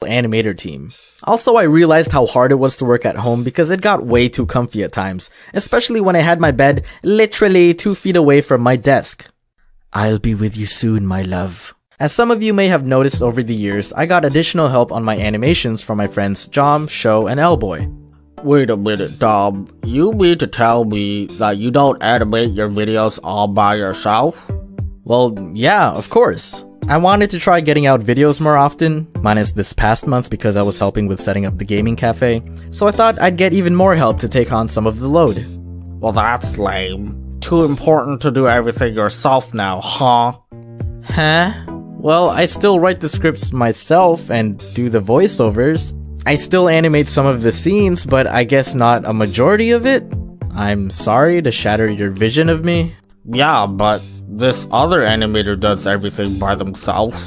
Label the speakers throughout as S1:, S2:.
S1: animator team. Also, I realized how hard it was to work at home because it got way too comfy at times, especially when I had my bed literally 2 feet away from my desk. I'll be with you soon, my love. As some of you may have noticed over the years, I got additional help on my animations from my friends Jom, Sho, and Elboy.
S2: Wait a minute, Dom. You mean to tell me that you don't animate your videos all by yourself?
S1: Well, yeah, of course. I wanted to try getting out videos more often, minus this past month because I was helping with setting up the gaming cafe, so I thought I'd get even more help to take on some of the load.
S2: Well, that's lame. Too important to do everything yourself now, huh?
S1: Huh? Well, I still write the scripts myself and do the voiceovers. I still animate some of the scenes, but I guess not a majority of it. I'm sorry to shatter your vision of me.
S2: Yeah, but this other animator does everything by themselves.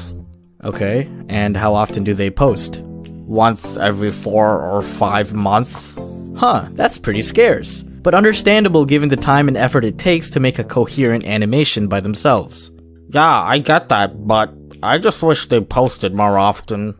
S1: Okay, and how often do they post?
S2: Once every 4 or 5 months.
S1: Huh, that's pretty scarce, but understandable given the time and effort it takes to make a coherent animation by themselves.
S2: Yeah, I get that, but I just wish they posted more often.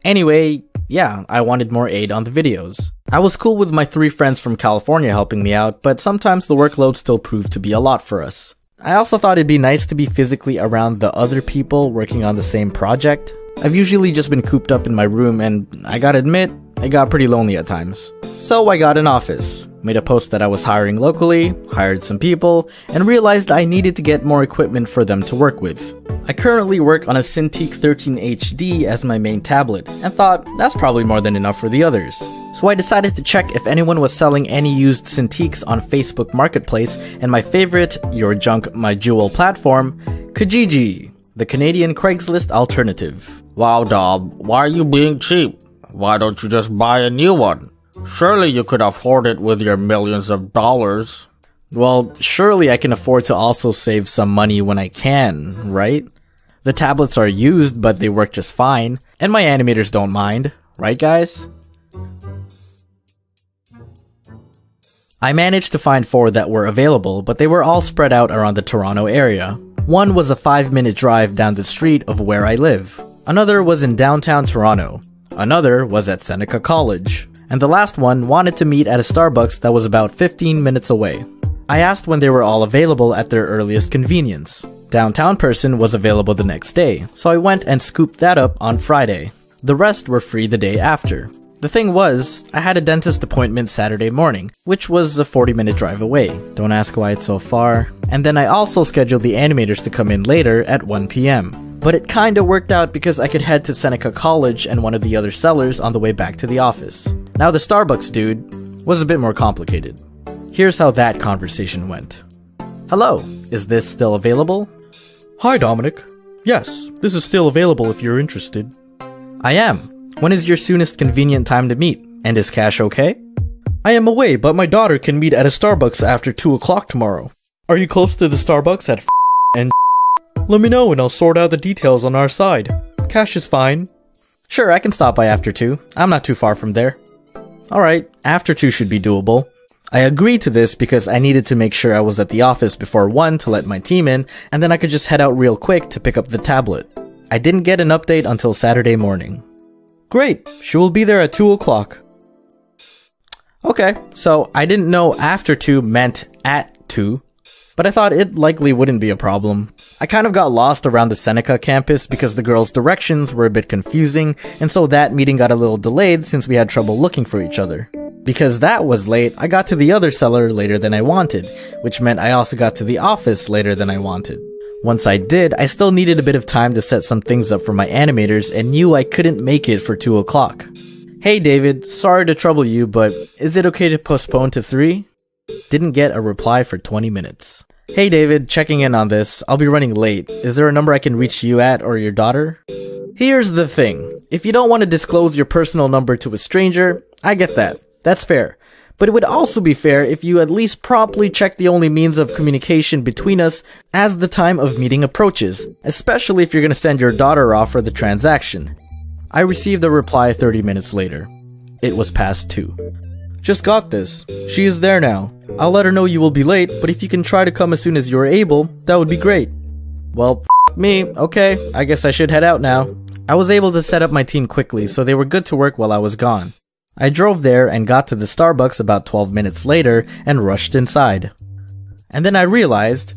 S1: Anyway, yeah, I wanted more aid on the videos. I was cool with my 3 friends from California helping me out, but sometimes the workload still proved to be a lot for us. I also thought it'd be nice to be physically around the other people working on the same project. I've usually just been cooped up in my room, and I gotta admit, it got pretty lonely at times. So I got an office, made a post that I was hiring locally, hired some people, and realized I needed to get more equipment for them to work with. I currently work on a Cintiq 13 HD as my main tablet, and thought that's probably more than enough for the others. So I decided to check if anyone was selling any used Cintiqs on Facebook Marketplace, and my favorite, Your Junk My Jewel platform, Kijiji, the Canadian Craigslist alternative.
S2: Wow, Dom, why are you being cheap? Why don't you just buy a new one? Surely you could afford it with your millions of dollars.
S1: Well, surely I can afford to also save some money when I can, right? The tablets are used, but they work just fine, and my animators don't mind, right guys? I managed to find 4 that were available, but they were all spread out around the Toronto area. One was a 5-minute drive down the street of where I live. Another was in downtown Toronto. Another was at Seneca College. And the last one wanted to meet at a Starbucks that was about 15 minutes away. I asked when they were all available at their earliest convenience. Downtown person was available the next day, so I went and scooped that up on Friday. The rest were free the day after. The thing was, I had a dentist appointment Saturday morning, which was a 40-minute drive away. Don't ask why it's so far. And then I also scheduled the animators to come in later at 1 PM. But it kinda worked out because I could head to Seneca College and one of the other sellers on the way back to the office. Now the Starbucks dude was a bit more complicated. Here's how that conversation went. Hello, is this still available? Hi Dominic. Yes, this is still available if you're interested. I am. When is your soonest convenient time to meet? And is cash okay? I am away, but my daughter can meet at a Starbucks after 2 o'clock tomorrow. Are you close to the Starbucks at and Let me know and I'll sort out the details on our side. Cash is fine. Sure, I can stop by after 2. I'm not too far from there. Alright, after 2 should be doable. I agreed to this because I needed to make sure I was at the office before 1 to let my team in, and then I could just head out real quick to pick up the tablet. I didn't get an update until Saturday morning. Great, she will be there at 2 o'clock. Okay, so I didn't know after 2 meant at 2, but I thought it likely wouldn't be a problem. I kind of got lost around the Seneca campus because the girls' directions were a bit confusing, and so that meeting got a little delayed since we had trouble looking for each other. Because that was late, I got to the other seller later than I wanted, which meant I also got to the office later than I wanted. Once I did, I still needed a bit of time to set some things up for my animators and knew I couldn't make it for 2 o'clock. Hey David, sorry to trouble you, but is it okay to postpone to 3? Didn't get a reply for 20 minutes. Hey David, checking in on this. I'll be running late. Is there a number I can reach you at or your daughter? Here's the thing. If you don't want to disclose your personal number to a stranger, I get that. That's fair. But it would also be fair if you at least promptly check the only means of communication between us as the time of meeting approaches, especially if you're going to send your daughter off for the transaction. I received a reply 30 minutes later. It was past 2. Just got this. She is there now. I'll let her know you will be late, but if you can try to come as soon as you're able, that would be great. Well, me. Okay, I guess I should head out now. I was able to set up my team quickly, so they were good to work while I was gone. I drove there and got to the Starbucks about 12 minutes later and rushed inside. And then I realized,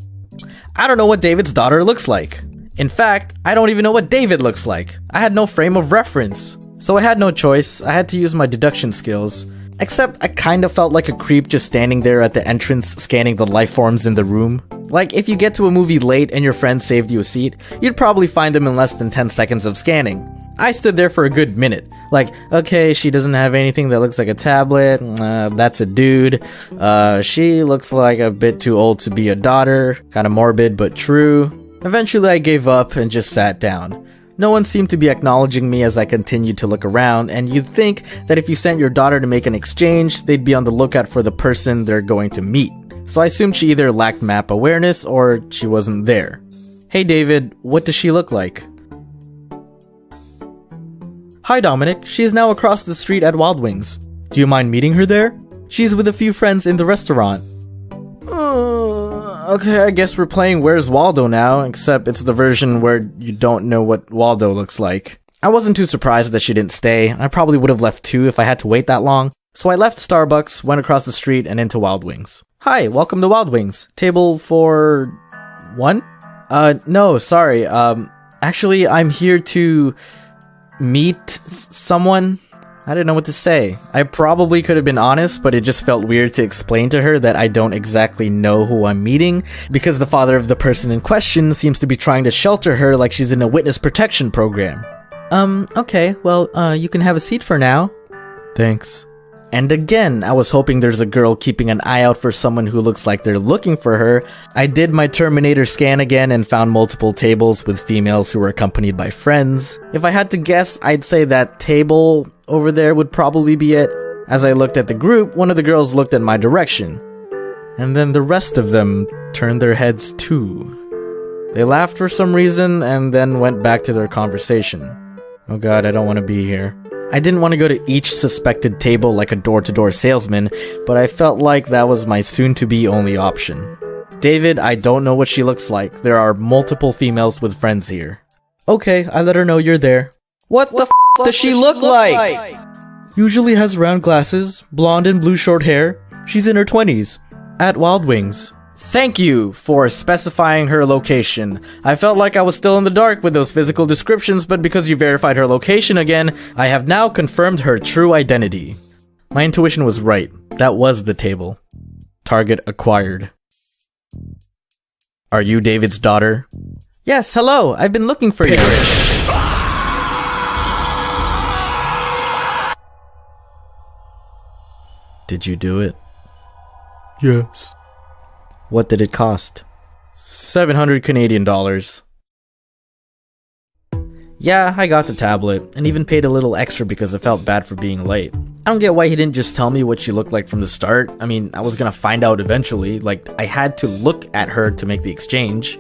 S1: I don't know what David's daughter looks like. In fact, I don't even know what David looks like. I had no frame of reference. So I had no choice, I had to use my deduction skills. Except I kinda felt like a creep just standing there at the entrance scanning the life forms in the room. Like, if you get to a movie late and your friend saved you a seat, you'd probably find them in less than 10 seconds of scanning. I stood there for a good minute. Like, okay, she doesn't have anything that looks like a tablet, that's a dude. She looks like a bit too old to be a daughter, kinda morbid but true. Eventually I gave up and just sat down. No one seemed to be acknowledging me as I continued to look around, and you'd think that if you sent your daughter to make an exchange, they'd be on the lookout for the person they're going to meet. So I assumed she either lacked map awareness or she wasn't there. Hey David, what does she look like? Hi Dominic, she is now across the street at Wild Wings. Do you mind meeting her there? She's with a few friends in the restaurant. Okay, I guess we're playing Where's Waldo now, except it's the version where you don't know what Waldo looks like. I wasn't too surprised that she didn't stay. I probably would have left too if I had to wait that long. So I left Starbucks, went across the street, and into Wild Wings. Hi, welcome to Wild Wings. Table for... one? No, sorry. Actually, I'm here to... meet someone? I didn't know what to say. I probably could have been honest, but it just felt weird to explain to her that I don't exactly know who I'm meeting, because the father of the person in question seems to be trying to shelter her like she's in a witness protection program. Okay, well, you can have a seat for now. Thanks. And again, I was hoping there's a girl keeping an eye out for someone who looks like they're looking for her. I did my Terminator scan again and found multiple tables with females who were accompanied by friends. If I had to guess, I'd say that table over there would probably be it. As I looked at the group, one of the girls looked at my direction. And then the rest of them turned their heads too. They laughed for some reason and then went back to their conversation. Oh god, I don't want to be here. I didn't want to go to each suspected table like a door-to-door salesman, but I felt like that was my soon-to-be only option. David, I don't know what she looks like. There are multiple females with friends here. Okay, I let her know you're there. What the f does she look like? Usually has round glasses, blonde and blue short hair. She's in her 20s. At Wild Wings. Thank you for specifying her location. I felt like I was still in the dark with those physical descriptions, but because you verified her location again, I have now confirmed her true identity. My intuition was right. That was the table. Target acquired. Are you David's daughter? Yes, hello. I've been looking for you. Did you do it? Yes. What did it cost? 700 Canadian dollars. Yeah, I got the tablet, and even paid a little extra because I felt bad for being late. I don't get why he didn't just tell me what she looked like from the start. I mean, I was gonna find out eventually, like, I had to look at her to make the exchange.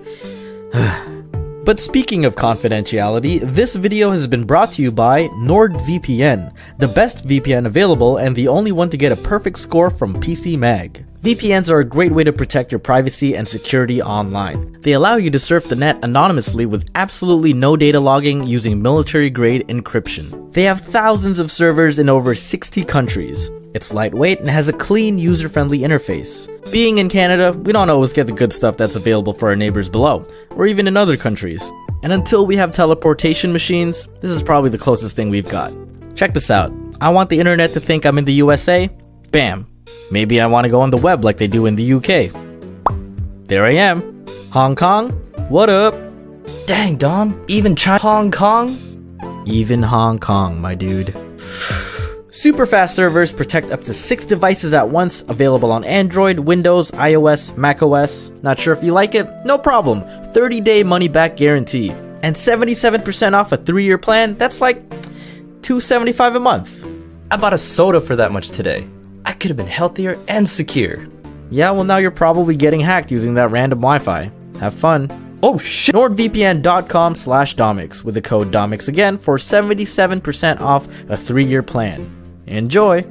S1: But speaking of confidentiality, this video has been brought to you by NordVPN, the best VPN available and the only one to get a perfect score from PC Mag. VPNs are a great way to protect your privacy and security online. They allow you to surf the net anonymously with absolutely no data logging using military-grade encryption. They have thousands of servers in over 60 countries. It's lightweight and has a clean, user-friendly interface. Being in Canada, we don't always get the good stuff that's available for our neighbors below, or even in other countries. And until we have teleportation machines, this is probably the closest thing we've got. Check this out. I want the internet to think I'm in the USA? Bam. Maybe I want to go on the web like they do in the UK. There I am. Hong Kong? What up?
S3: Dang, Dom. Even Hong Kong?
S1: Even Hong Kong, my dude. Super fast servers protect up to 6 devices at once, available on Android, Windows, iOS, macOS. Not sure if you like it? No problem. 30-day money-back guarantee. And 77% off a 3-year plan? That's like $275 a month.
S3: I bought a soda for that much today. I could have been healthier and secure.
S1: Yeah, well now you're probably getting hacked using that random Wi-Fi. Have fun. Oh shit! NordVPN.com/Domix with the code Domix again for 77% off a 3-year plan. Enjoy!